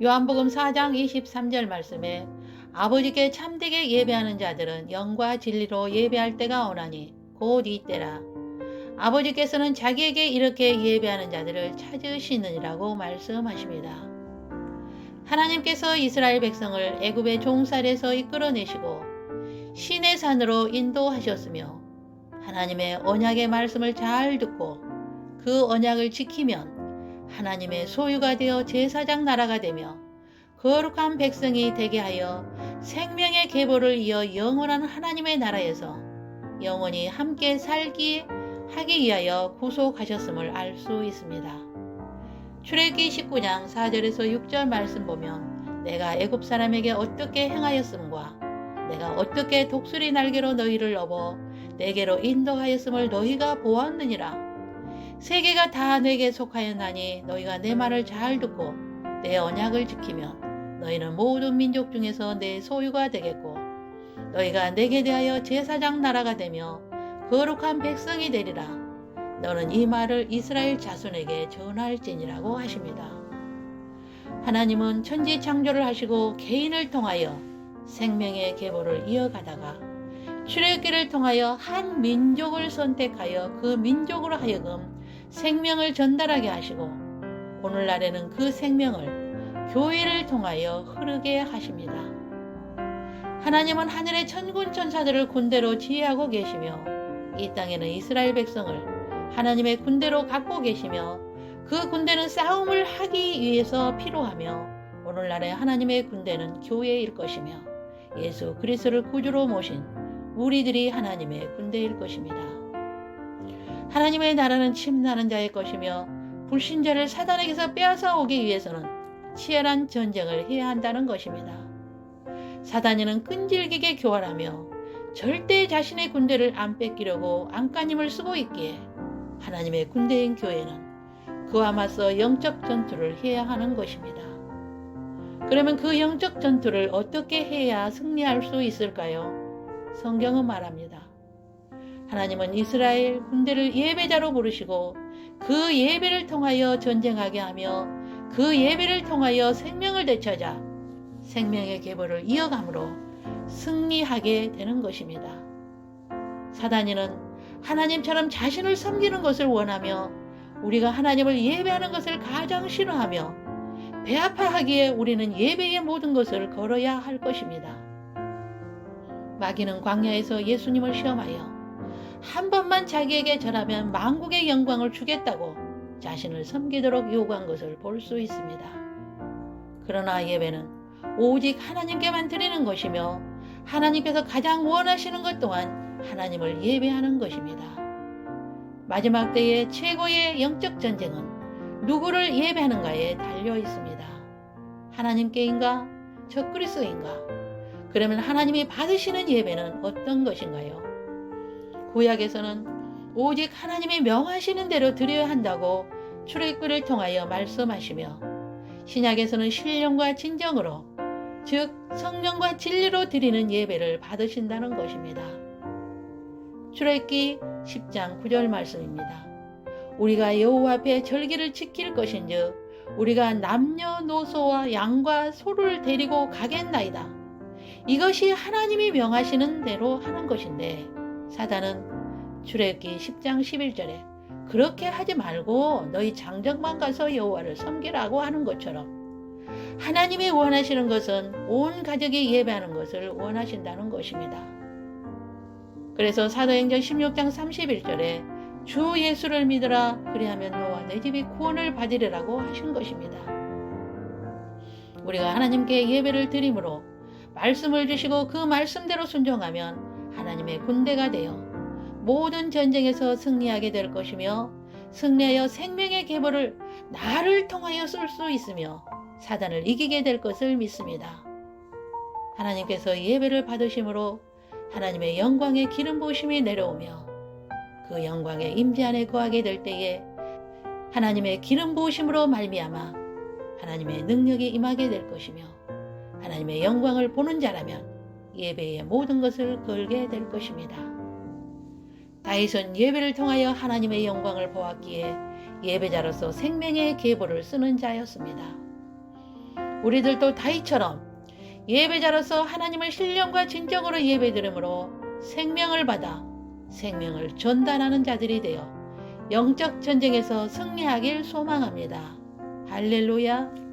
요한복음 4장 23절 말씀에 아버지께 참되게 예배하는 자들은 영과 진리로 예배할 때가 오나니 곧 이때라. 아버지께서는 자기에게 이렇게 예배하는 자들을 찾으시느니라고 말씀하십니다. 하나님께서 이스라엘 백성을 애굽의 종살에서 이끌어내시고 시내 산으로 인도하셨으며 하나님의 언약의 말씀을 잘 듣고 그 언약을 지키면 하나님의 소유가 되어 제사장 나라가 되며 거룩한 백성이 되게 하여 생명의 계보를 이어 영원한 하나님의 나라에서 영원히 함께 살기 하기 위하여 구속하셨음을 알 수 있습니다. 출애굽기 19장 4절에서 6절 말씀 보면 내가 애굽 사람에게 어떻게 행하였음과 내가 어떻게 독수리 날개로 너희를 업어 내게로 인도하였음을 너희가 보았느니라. 세계가 다 내게 속하였나니 너희가 내 말을 잘 듣고 내 언약을 지키면 너희는 모든 민족 중에서 내 소유가 되겠고 너희가 내게 대하여 제사장 나라가 되며 거룩한 백성이 되리라. 너는 이 말을 이스라엘 자손에게 전할지니라고 하십니다. 하나님은 천지 창조를 하시고 개인을 통하여 생명의 계보를 이어가다가 출애굽기를 통하여 한 민족을 선택하여 그 민족으로 하여금 생명을 전달하게 하시고 오늘날에는 그 생명을 교회를 통하여 흐르게 하십니다. 하나님은 하늘의 천군 천사들을 군대로 지휘하고 계시며 이 땅에는 이스라엘 백성을 하나님의 군대로 갖고 계시며 그 군대는 싸움을 하기 위해서 필요하며 오늘날의 하나님의 군대는 교회일 것이며 예수 그리스도를 구주로 모신 우리들이 하나님의 군대일 것입니다. 하나님의 나라는 침나는 자의 것이며 불신자를 사단에게서 빼앗아 오기 위해서는 치열한 전쟁을 해야 한다는 것입니다. 사단이는 끈질기게 교활하며 절대 자신의 군대를 안 뺏기려고 안간힘을 쓰고 있기에 하나님의 군대인 교회는 그와 맞서 영적 전투를 해야 하는 것입니다. 그러면 그 영적 전투를 어떻게 해야 승리할 수 있을까요? 성경은 말합니다. 하나님은 이스라엘 군대를 예배자로 부르시고 그 예배를 통하여 전쟁하게 하며 그 예배를 통하여 생명을 되찾아 생명의 계보를 이어감으로 승리하게 되는 것입니다. 사단이는 하나님처럼 자신을 섬기는 것을 원하며 우리가 하나님을 예배하는 것을 가장 싫어하며 배아파하기에 우리는 예배의 모든 것을 걸어야 할 것입니다. 마귀는 광야에서 예수님을 시험하여 한 번만 자기에게 절하면 만국의 영광을 주겠다고 자신을 섬기도록 요구한 것을 볼 수 있습니다. 그러나 예배는 오직 하나님께만 드리는 것이며 하나님께서 가장 원하시는 것 또한 하나님을 예배하는 것입니다. 마지막 때의 최고의 영적 전쟁은 누구를 예배하는가에 달려 있습니다. 하나님께인가? 적그리스도인가? 그러면 하나님이 받으시는 예배는 어떤 것인가요? 구약에서는 오직 하나님이 명하시는 대로 드려야 한다고 출애굽기를 통하여 말씀하시며 신약에서는 신령과 진정으로 즉 성령과 진리로 드리는 예배를 받으신다는 것입니다. 출애굽기 10장 9절 말씀입니다. 우리가 여호와 앞에 절기를 지킬 것인즉 우리가 남녀노소와 양과 소를 데리고 가겠나이다. 이것이 하나님이 명하시는 대로 하는 것인데 사단은 출애굽기 10장 11절에 그렇게 하지 말고 너희 장정만 가서 여호와를 섬기라고 하는 것처럼 하나님이 원하시는 것은 온 가족이 예배하는 것을 원하신다는 것입니다. 그래서 사도행전 16장 31절에 주 예수를 믿으라 그리하면 너와 내 집이 구원을 받으리라고 하신 것입니다. 우리가 하나님께 예배를 드림으로 말씀을 주시고 그 말씀대로 순종하면 하나님의 군대가 되어 모든 전쟁에서 승리하게 될 것이며 승리하여 생명의 계보를 나를 통하여 쏠 수 있으며 사단을 이기게 될 것을 믿습니다. 하나님께서 예배를 받으심으로 하나님의 영광의 기름 부으심이 내려오며 그 영광의 임재 안에 거하게 될 때에 하나님의 기름 부으심으로 말미암아 하나님의 능력이 임하게 될 것이며 하나님의 영광을 보는 자라면 예배의 모든 것을 걸게 될 것입니다. 다윗은 예배를 통하여 하나님의 영광을 보았기에 예배자로서 생명의 계보를 쓰는 자였습니다. 우리들도 다윗처럼 예배자로서 하나님을 신령과 진정으로 예배드림으로 생명을 받아 생명을 전달하는 자들이 되어 영적 전쟁에서 승리하길 소망합니다. 할렐루야.